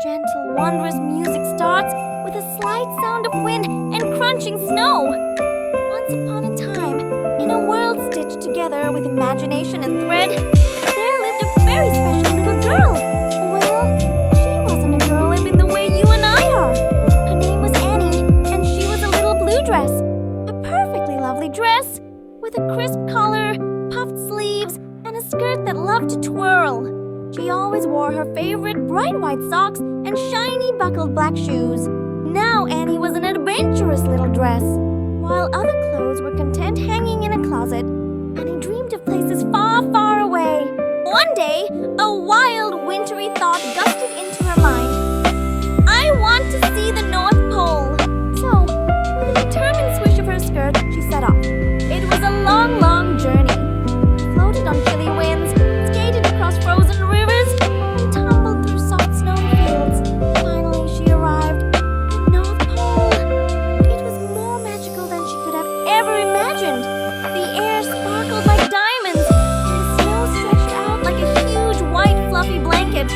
Gentle, wondrous music starts with a slight sound of wind and crunching snow. Once upon a time, in a world stitched together with imagination and thread, there lived a very special little girl. Well, she wasn't a girl in the way you and I are. Her name was Annie, and she was a little blue dress. A perfectly lovely dress with a crisp collar, puffed sleeves, and a skirt that loved to twirl. She always wore her favorite bright white socks and shiny buckled black shoes. Now Annie was an adventurous little dress. While other clothes were content hanging in a closet, Annie dreamed of places far, far away. One day, a wild, wintry thought gusted into her mind. I want to see the North Pole. So, with a determined swish of her skirt, she set off. It was a long, long journey. She floated on chilly winds, skated across frozen rivers, and tumbled through soft snowy fields. Finally, she arrived at the North Pole. It was more magical than she could have ever imagined. The air sparkled like diamonds, and the snow stretched out like a huge white fluffy blanket,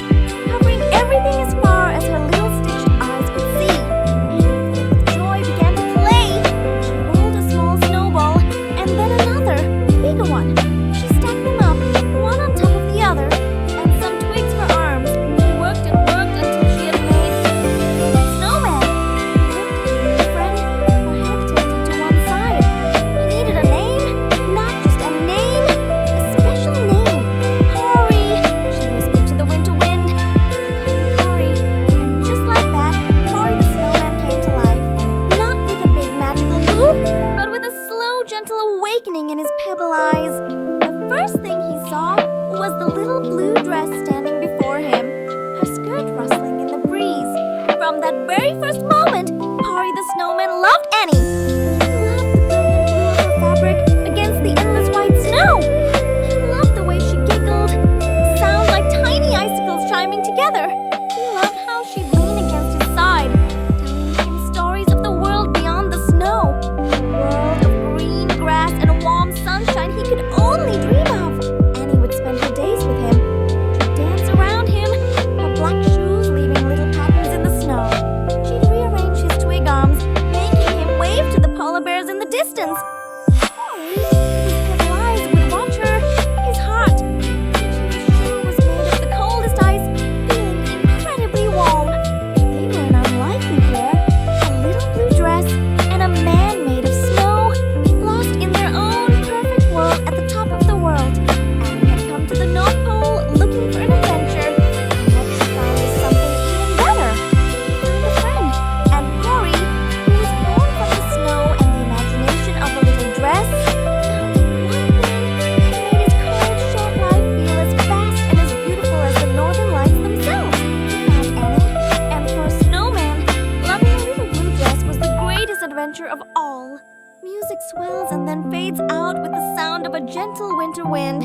covering everything as far as her little stitched eyes could see. And with joy began to play. She rolled a small snowball, and then another, bigger one. She stacked them up, one on top of the other, and some twigs for arms. She worked and worked until she had made a snowman. Her friend, her head tilted to one side. He needed a name, not just a name, a special name. Hurry, she whispered to the winter wind. Hurry, and just like that, Hurry the snowman came to life. Not with a big magical whoop, but with a slow, gentle awakening in his pebble eyes. The first thing he saw was the little blue dress standing before him, her skirt rustling in the breeze. From that very first moment, Hurry the snowman loved Annie. He loved the brilliant blue of her fabric against the endless white snow. He loved the way she giggled, sound like tiny icicles chiming together. He loved how she'd lean against his side, telling him stories of the world beyond the snow. A world of green grass and warm sunshine he could only dream of. Annie would spend her days with him. She'd dance around him, her black shoes leaving little patterns in the snow. She'd rearrange his twig arms, making him wave to the polar bears in the distance. Hurry, his pebble eyes would watch her, his heart, which he was sure was made of the coldest ice, feeling incredibly warm. They were an unlikely pair, a little blue dress and a man made of snow, lost in their own perfect world at the top of the world. Annie had come to the North Pole looking for an adventure. What she found was something even better. She found a friend, and Hurry, who was born from the snow and the imagination of a little dress, found one thing that made his cold, short life feel as vast and as beautiful as the northern lights themselves. He found Annie, and for a snowman, loving a little blue dress was the greatest adventure of all. Music swells and then fades out with the sound of a gentle winter wind.